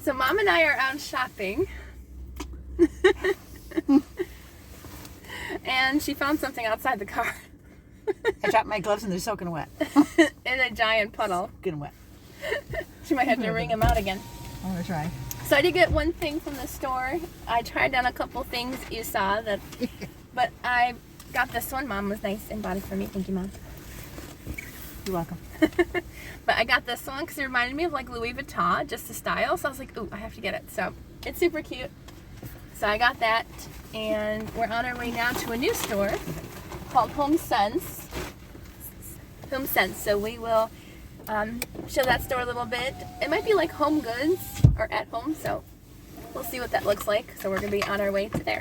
So Mom and I are out shopping. And she found something outside the car. I dropped my gloves and they're soaking wet. In a giant puddle. Getting wet. She might have to wring them out again. I'm going to try. So I did get one thing from the store. I tried on a couple things you saw, but I got this one. Mom was nice and bought it for me. Thank you, Mom. You're welcome. But I got this one because it reminded me of like Louis Vuitton, just the style. So I was like, ooh, I have to get it. So it's super cute. So I got that, and we're on our way now to a new store called Home Sense. So we will show that store a little bit. It might be like Home Goods or At Home, so we'll see what that looks like. So we're going to be on our way to there.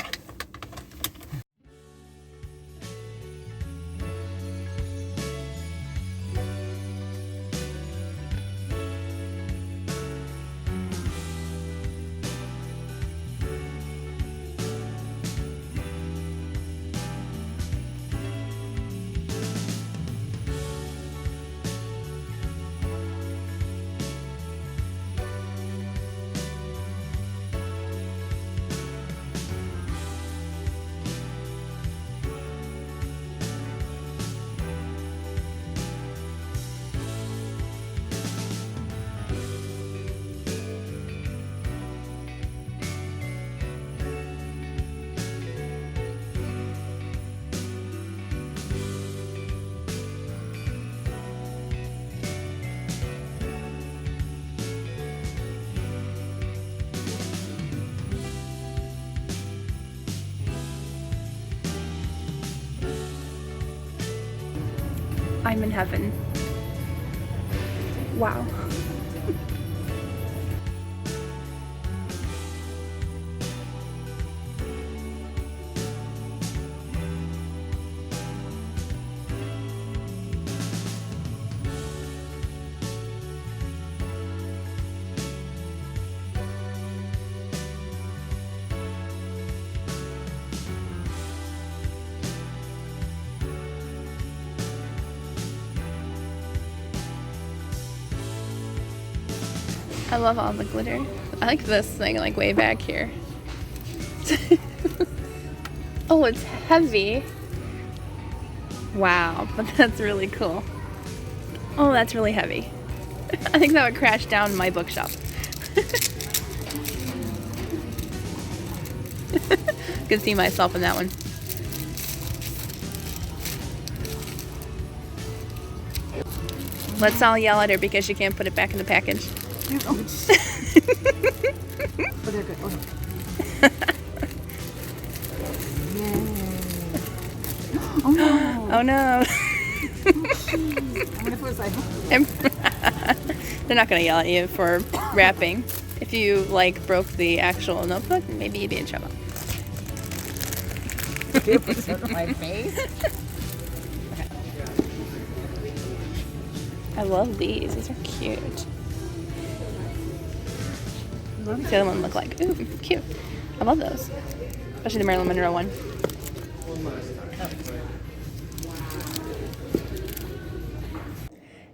I'm in heaven. Wow. I love all the glitter. I like this thing like way back here. Oh, it's heavy. Wow, but that's really cool. Oh, that's really heavy. I think that would crash down my bookshelf. Could see myself in that one. Let's all yell at her because she can't put it back in the package. Oh, they're good. Oh, no. Oh no. Oh no. They're not going to yell at you for wrapping. If you like broke the actual notebook, maybe you'd be in trouble. It was on my face. Okay. I love these. These are cute. What does the other one look like? Ooh, cute. I love those. Especially the Marilyn Monroe one.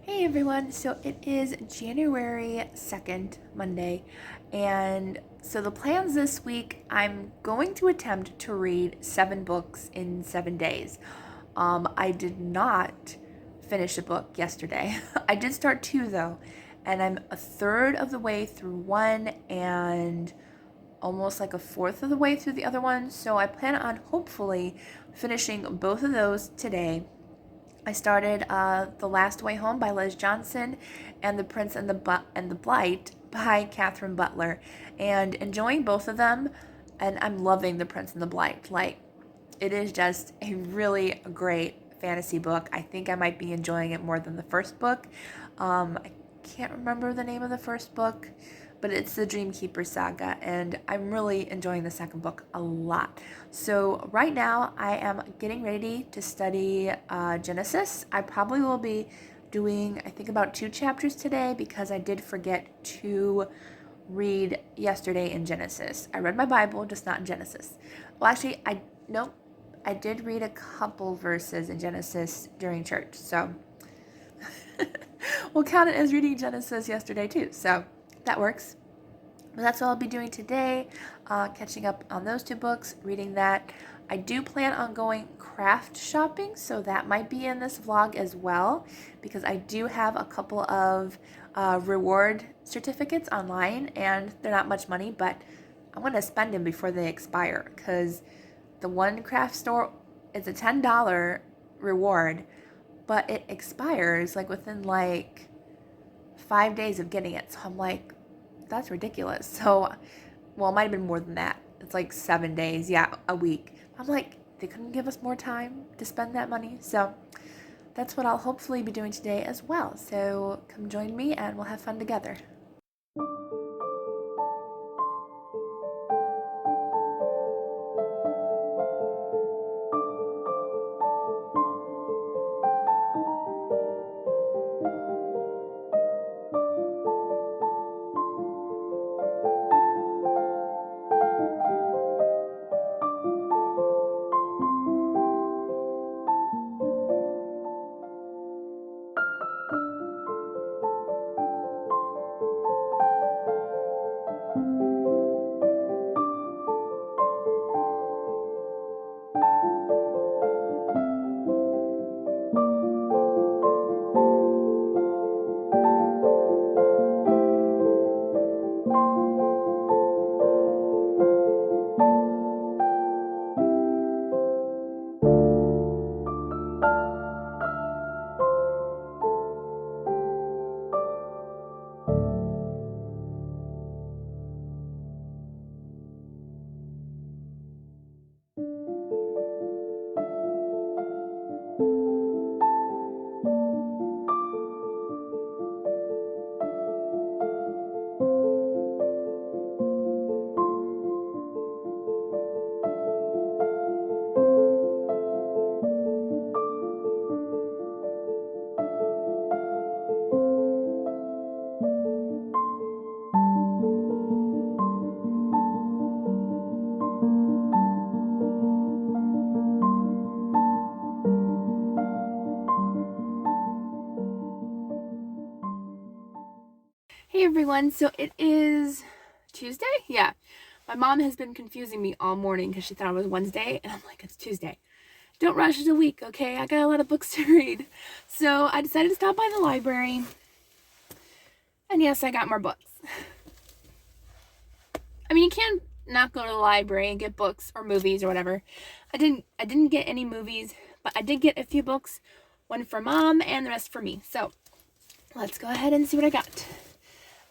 Hey everyone, so it is January 2nd, Monday, and so the plans this week, I'm going to attempt to read 7 books in 7 days. I did not finish a book yesterday. I did start 2 though, and I'm a third of the way through one and almost like a fourth of the way through the other one, so I plan on hopefully finishing both of those today. I started The Last Way Home by Liz Johnson and The Prince and the Blight by Catherine Butler, and enjoying both of them, and I'm loving The Prince and the Blight. Like, it is just a really great fantasy book. I think I might be enjoying it more than the first book. I can't remember the name of the first book, but it's the Dreamkeeper saga, and I'm really enjoying the second book a lot. So right now I am getting ready to study Genesis. I probably will be doing, I think, about 2 chapters today because I did forget to read yesterday in Genesis. I read my Bible, just not in Genesis. Well, actually, I did read a couple verses in Genesis during church, so we'll count it as reading Genesis yesterday too, so that works. But that's what I'll be doing today, catching up on those 2 books, reading that. I do plan on going craft shopping, so that might be in this vlog as well, because I do have a couple of reward certificates online, and they're not much money, but I'm going to spend them before they expire, because the one craft store, it's a $10 reward, but it expires like within like 5 days of getting it. So I'm like, that's ridiculous. So, well, it might have been more than that. It's like 7 days, yeah, a week. I'm like, they couldn't give us more time to spend that money. So that's what I'll hopefully be doing today as well. So come join me and we'll have fun together. Hey everyone, so it is Tuesday? Yeah. My mom has been confusing me all morning because she thought it was Wednesday, and I'm like, it's Tuesday. Don't rush the week, okay? I got a lot of books to read. So I decided to stop by the library, and yes, I got more books. I mean, you can't not go to the library and get books or movies or whatever. I didn't get any movies, but I did get a few books, one for mom and the rest for me. So let's go ahead and see what I got.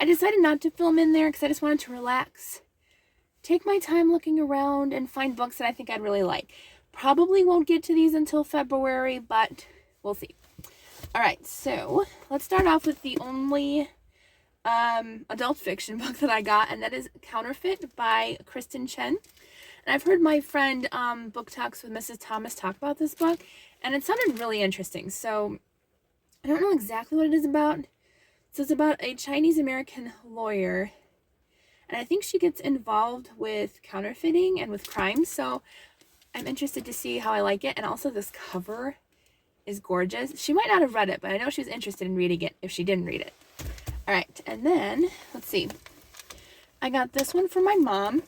I decided not to film in there because I just wanted to relax, take my time looking around, and find books that I think I'd really like. Probably won't get to these until February, but we'll see. All right, so let's start off with the only adult fiction book that I got, and that is Counterfeit by Kristen Chen. And I've heard my friend Book Talks with Mrs. Thomas talk about this book, and it sounded really interesting. So I don't know exactly what it is about. So it's about a Chinese-American lawyer, and I think she gets involved with counterfeiting and with crime, so I'm interested to see how I like it. And also this cover is gorgeous. She might not have read it, but I know she's interested in reading it if she didn't read it. All right, and then, let's see. I got this one for my mom.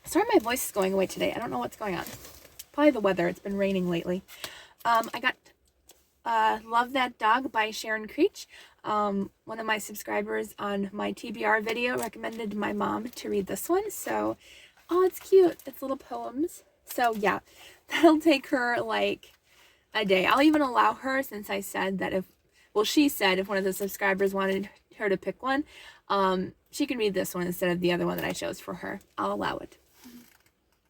Sorry my voice is going away today. I don't know what's going on. Probably the weather. It's been raining lately. I got Love That Dog by Sharon Creech. One of my subscribers on my TBR video recommended my mom to read this one. So, oh, it's cute. It's little poems. So yeah, that'll take her like a day. I'll even allow her, since I said that she said if one of the subscribers wanted her to pick one, she can read this one instead of the other one that I chose for her. I'll allow it.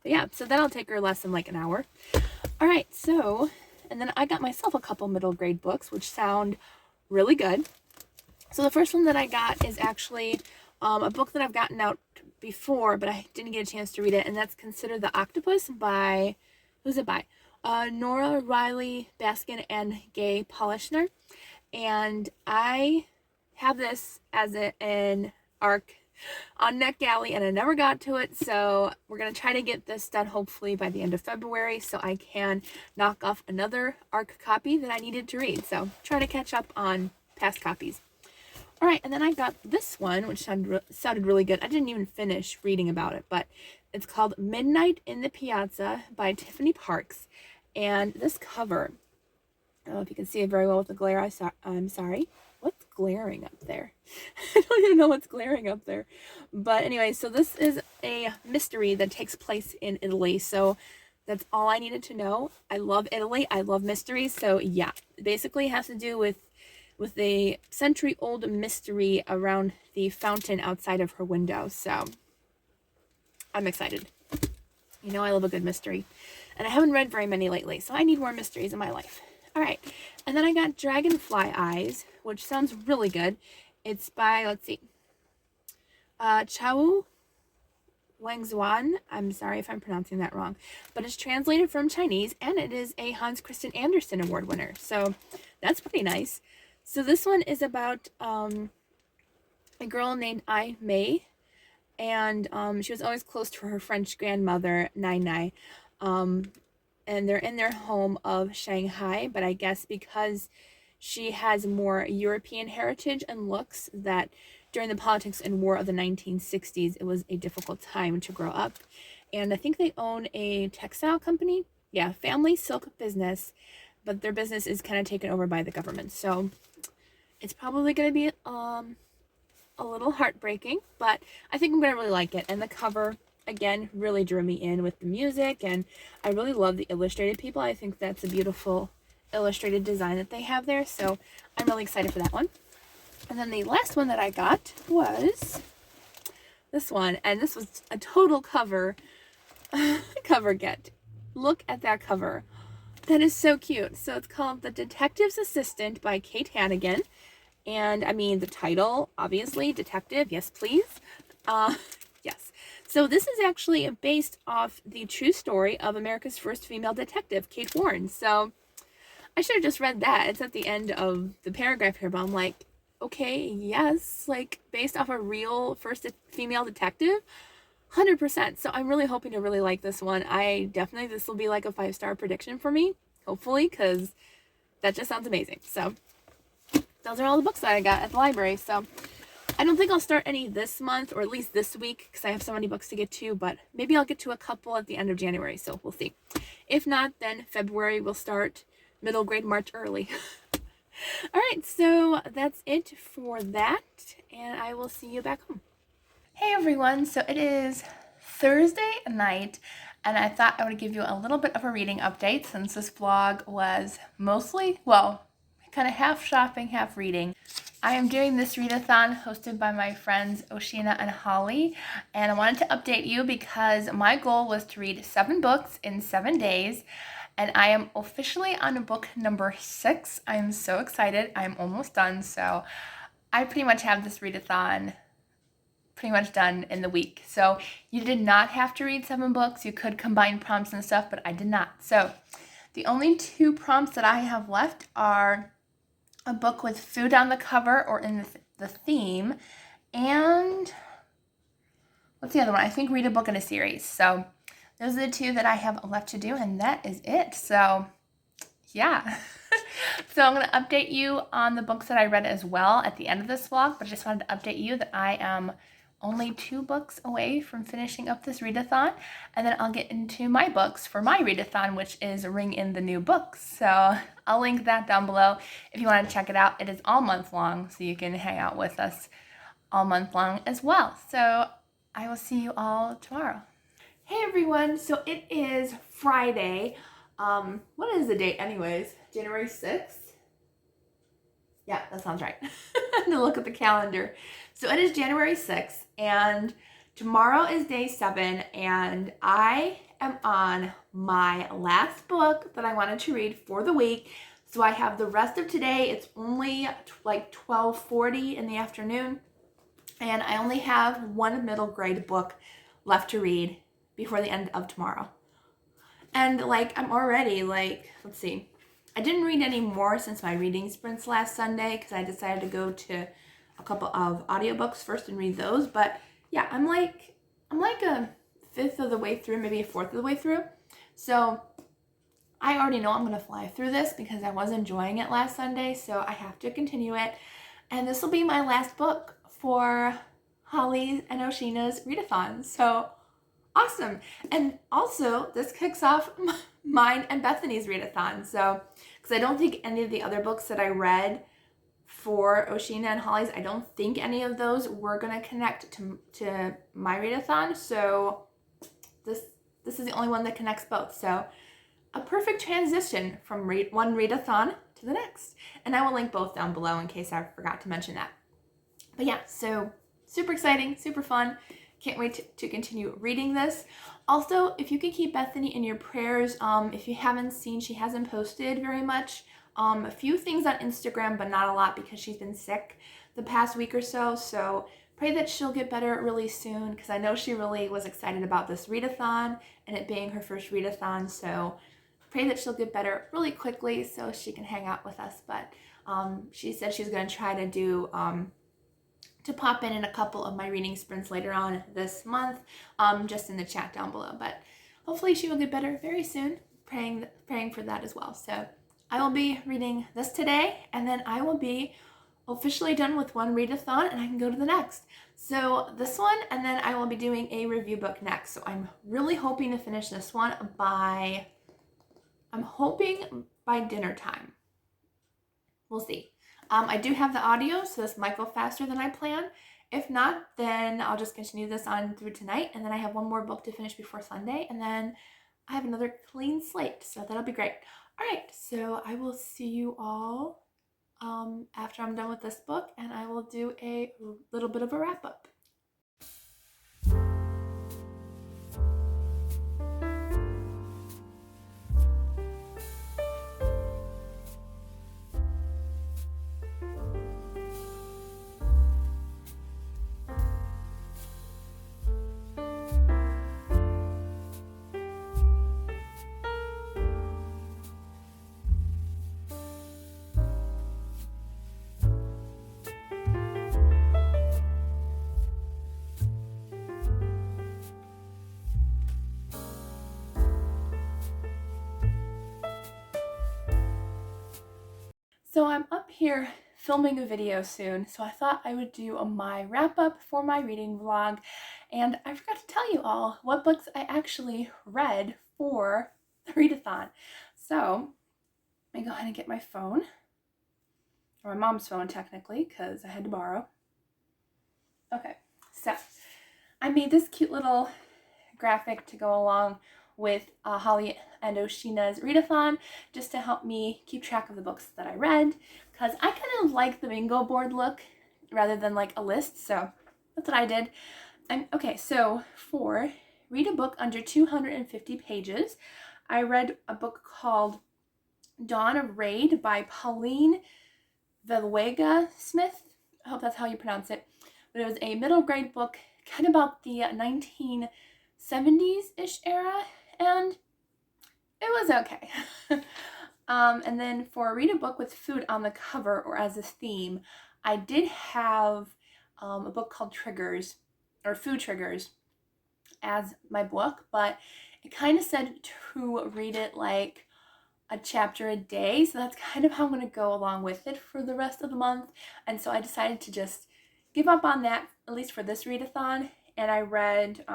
But yeah, so that'll take her less than like an hour. All right, so, and then I got myself a couple middle grade books, which sound really good. So the first one that I got is actually a book that I've gotten out before, but I didn't get a chance to read it, and that's Consider the Octopus by, who's it by? Nora Riley Baskin and Gay Polishner. And I have this as an ARC on NetGalley, and I never got to it, so we're going to try to get this done hopefully by the end of February so I can knock off another ARC copy that I needed to read. So try to catch up on past copies. All right, and then I got this one, which sounded really good. I didn't even finish reading about it, but it's called Midnight in the Piazza by Tiffany Parks. And this cover, I don't know if you can see it very well with the glare. I'm sorry. What's glaring up there? I don't even know what's glaring up there. But anyway, so this is a mystery that takes place in Italy. So that's all I needed to know. I love Italy. I love mysteries. So yeah, basically it has to do with a century-old mystery around the fountain outside of her window. So I'm excited. You know I love a good mystery. And I haven't read very many lately, so I need more mysteries in my life. All right. And then I got Dragonfly Eyes, which sounds really good. It's by, let's see, Chao Wangzuan. I'm sorry if I'm pronouncing that wrong. But it's translated from Chinese, and it is a Hans Christian Andersen Award winner. So that's pretty nice. So this one is about a girl named Ai Mei, and she was always close to her French grandmother, Nai Nai. And they're in their home of Shanghai, but I guess because she has more European heritage and looks, that during the politics and war of the 1960s, it was a difficult time to grow up. And I think they own a textile company. Yeah, family silk business, but their business is kind of taken over by the government. So it's probably going to be a little heartbreaking, but I think I'm going to really like it. And the cover, again, really drew me in with the music, and I really love the illustrated people. I think that's a beautiful illustrated design that they have there, so I'm really excited for that one. And then the last one that I got was this one, and this was a total cover get. Look at that cover. That is so cute. So it's called The Detective's Assistant by Kate Hannigan. And I mean, the title, obviously, detective, yes, please. Yes. So this is actually based off the true story of America's first female detective, Kate Warren. So I should have just read that. It's at the end of the paragraph here, but I'm like, okay, yes, like based off a real first female detective, 100%. So I'm really hoping to really like this one. This will be like a 5-star prediction for me, hopefully, because that just sounds amazing. So those are all the books that I got at the library. So I don't think I'll start any this month, or at least this week, because I have so many books to get to, but maybe I'll get to a couple at the end of January, so we'll see. If not, then February will start middle grade March early. All right, so that's it for that, and I will see you back home. Hey everyone, so it is Thursday night, and I thought I would give you a little bit of a reading update since this vlog was mostly, well, kind of half shopping, half reading. I am doing this readathon hosted by my friends Oshina and Holly, and I wanted to update you because my goal was to read 7 books in 7 days, and I am officially on book number 6. I am so excited. I'm almost done, so I pretty much have this readathon pretty much done in the week. So you did not have to read 7 books. You could combine prompts and stuff, but I did not. So the only 2 prompts that I have left are a book with food on the cover or in the theme, and what's the other one? I think read a book in a series. So those are the 2 that I have left to do, and that is it. So yeah. So I'm going to update you on the books that I read as well at the end of this vlog, but I just wanted to update you that I am only 2 books away from finishing up this readathon, and then I'll get into my books for my readathon, which is Ring in the New Books. So I'll link that down below if you want to check it out. It is all month long, so you can hang out with us all month long as well. So I will see you all tomorrow. Hey everyone, so it is Friday. What is the date anyways? January 6th? Yeah, that sounds right. I had to look at the calendar. So it is January 6th, and tomorrow is day 7, and I am on my last book that I wanted to read for the week. So I have the rest of today. It's only like 12:40 in the afternoon, and I only have 1 middle grade book left to read before the end of tomorrow. And like, I'm already like, let's see. I didn't read any more since my reading sprints last Sunday because I decided to go to a couple of audiobooks first and read those. But yeah, I'm like a 5th of the way through, maybe a 4th of the way through. So I already know I'm going to fly through this because I was enjoying it last Sunday. So I have to continue it. And this will be my last book for Holly and Oshina's Readathon. So awesome. And also, this kicks off mine and Bethany's Readathon. So, because I don't think any of the other books that I read for Oshina and Holly's, I don't think any of those were going to connect to my Readathon. So, this is the only one that connects both. So, a perfect transition from one Readathon to the next. And I will link both down below in case I forgot to mention that. But yeah, so super exciting, super fun. Can't wait to continue reading this. Also, if you could keep Bethany in your prayers, if you haven't seen, she hasn't posted very much. A few things on Instagram, but not a lot because she's been sick the past week or so. So pray that she'll get better really soon, because I know she really was excited about this readathon and it being her first readathon. So pray that she'll get better really quickly so she can hang out with us. But she said she's going to try to do to pop in a couple of my reading sprints later on this month, just in the chat down below. But hopefully she will get better very soon. Praying for that as well. So I will be reading this today, and then I will be officially done with one readathon, and I can go to the next. So this one, and then I will be doing a review book next. So I'm really hoping to finish this one by dinner time. We'll see. I do have the audio, so this might go faster than I plan. If not, then I'll just continue this on through tonight, and then I have one more book to finish before Sunday, and then I have another clean slate, so that'll be great. All right, so I will see you all after I'm done with this book, and I will do a little bit of a wrap-up. So I'm up here filming a video soon, so I thought I would do my wrap up for my reading vlog, and I forgot to tell you all what books I actually read for the readathon. So let me go ahead and get my phone, or my mom's phone technically, because I had to borrow. Okay, so I made this cute little graphic to go along with Holly and Oshina's readathon, just to help me keep track of the books that I read, because I kind of like the bingo board look rather than like a list, so that's what I did. Okay, so for read a book under 250 pages, I read a book called Dawn of Raid by Pauline Veluega Smith. I hope that's how you pronounce it. But it was a middle grade book, kind of about the 1970s-ish era, and it was okay. And then for read a book with food on the cover or as a theme, I did have a book called Triggers, or Food Triggers, as my book, but it kind of said to read it like a chapter a day, so that's kind of how I'm going to go along with it for the rest of the month. And so I decided to just give up on that, at least for this readathon, and I read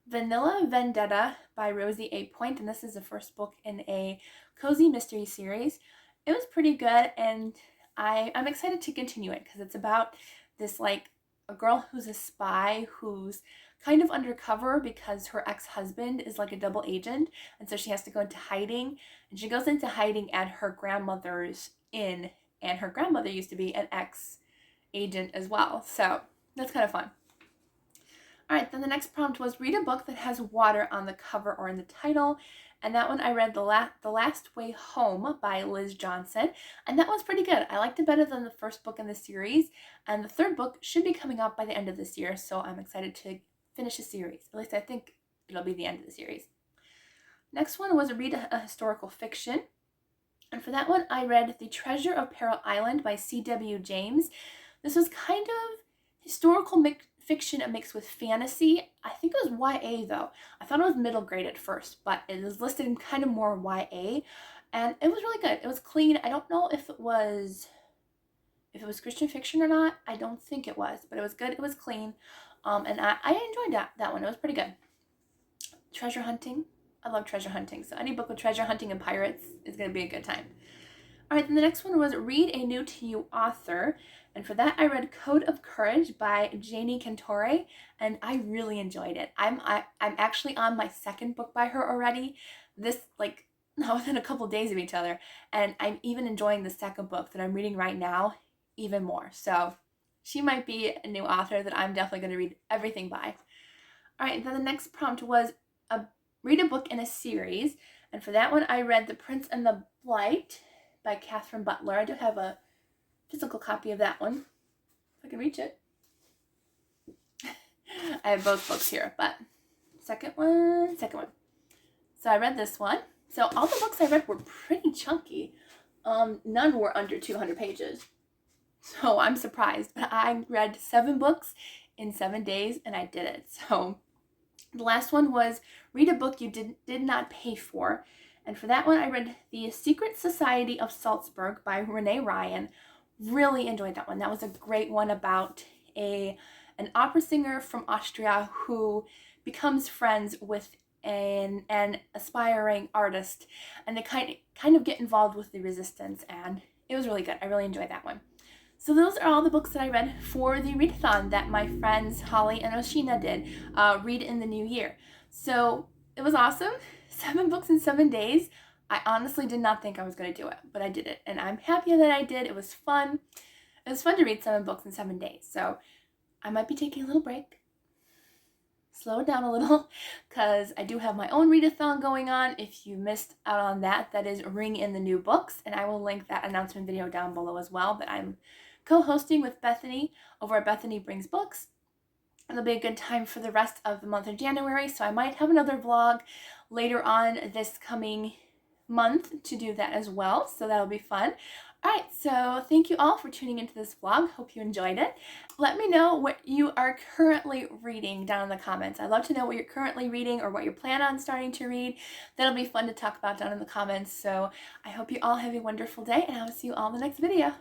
Vanilla Vendetta by Rosie A. Point, and this is the first book in a cozy mystery series. It was pretty good, and I'm excited to continue it because it's about this, like, a girl who's a spy who's kind of undercover because her ex-husband is like a double agent, and so she has to go into hiding, and she goes into hiding at her grandmother's inn, and her grandmother used to be an ex-agent as well, so that's kind of fun. All right, then the next prompt was read a book that has water on the cover or in the title, and that one I read The Last Way Home by Liz Johnson, and that was pretty good. I liked it better than the first book in the series, and the third book should be coming out by the end of this year, so I'm excited to finish the series. At least I think it'll be the end of the series. Next one was read a historical fiction, and for that one I read The Treasure of Peril Island by C.W. James. This was kind of historical fiction mixed with fantasy. I think it was YA though. I thought it was middle grade at first, but it was listed in kind of more YA, and it was really good. It was clean. I don't know if it was If it was Christian fiction or not, I don't think it was, but it was good. It was clean. And I enjoyed that one. It was pretty good. Treasure hunting. I love treasure hunting. So any book with treasure hunting and pirates is going to be a good time. All right, then the next one was Read a New to You Author. And for that, I read Code of Courage by Janie Cantore, and I really enjoyed it. I'm actually on my second book by her already. This, like, not within a couple days of each other. And I'm even enjoying the second book that I'm reading right now even more. So she might be a new author that I'm definitely going to read everything by. All right, then the next prompt was read a book in a series. And for that one, I read The Prince and the Blight by Catherine Butler. I do have a physical copy of that one, if I can reach it. I have both books here, but second one. So I read this one. So all the books I read were pretty chunky. None were under 200 pages. So I'm surprised, but I read 7 books in 7 days, and I did it. So the last one was Read a Book You Did Not Pay For. And for that one, I read The Secret Society of Salzburg by Renee Ryan. Really enjoyed that one. That was a great one about an opera singer from Austria who becomes friends with an aspiring artist, and they kind of get involved with the resistance, and it was really good. I really enjoyed that one. So those are all the books that I read for the readathon that my friends Holly and Oshina did, read in the new year. So it was awesome. 7 books in 7 days. I honestly did not think I was going to do it, but I did it, and I'm happy that I did. It was fun. It was fun to read 7 books in 7 days. So I might be taking a little break, slow it down a little, because I do have my own readathon going on. If you missed out on that, that is Ring in the New Books, and I will link that announcement video down below as well, that I'm co-hosting with Bethany over at BethanyBringsBooks. It'll be a good time for the rest of the month of January, so I might have another vlog later on this coming month to do that as well, so that'll be fun. Alright, so thank you all for tuning into this vlog. Hope you enjoyed it. Let me know what you are currently reading down in the comments. I'd love to know what you're currently reading or what you plan on starting to read. That'll be fun to talk about down in the comments. So I hope you all have a wonderful day, and I will see you all in the next video.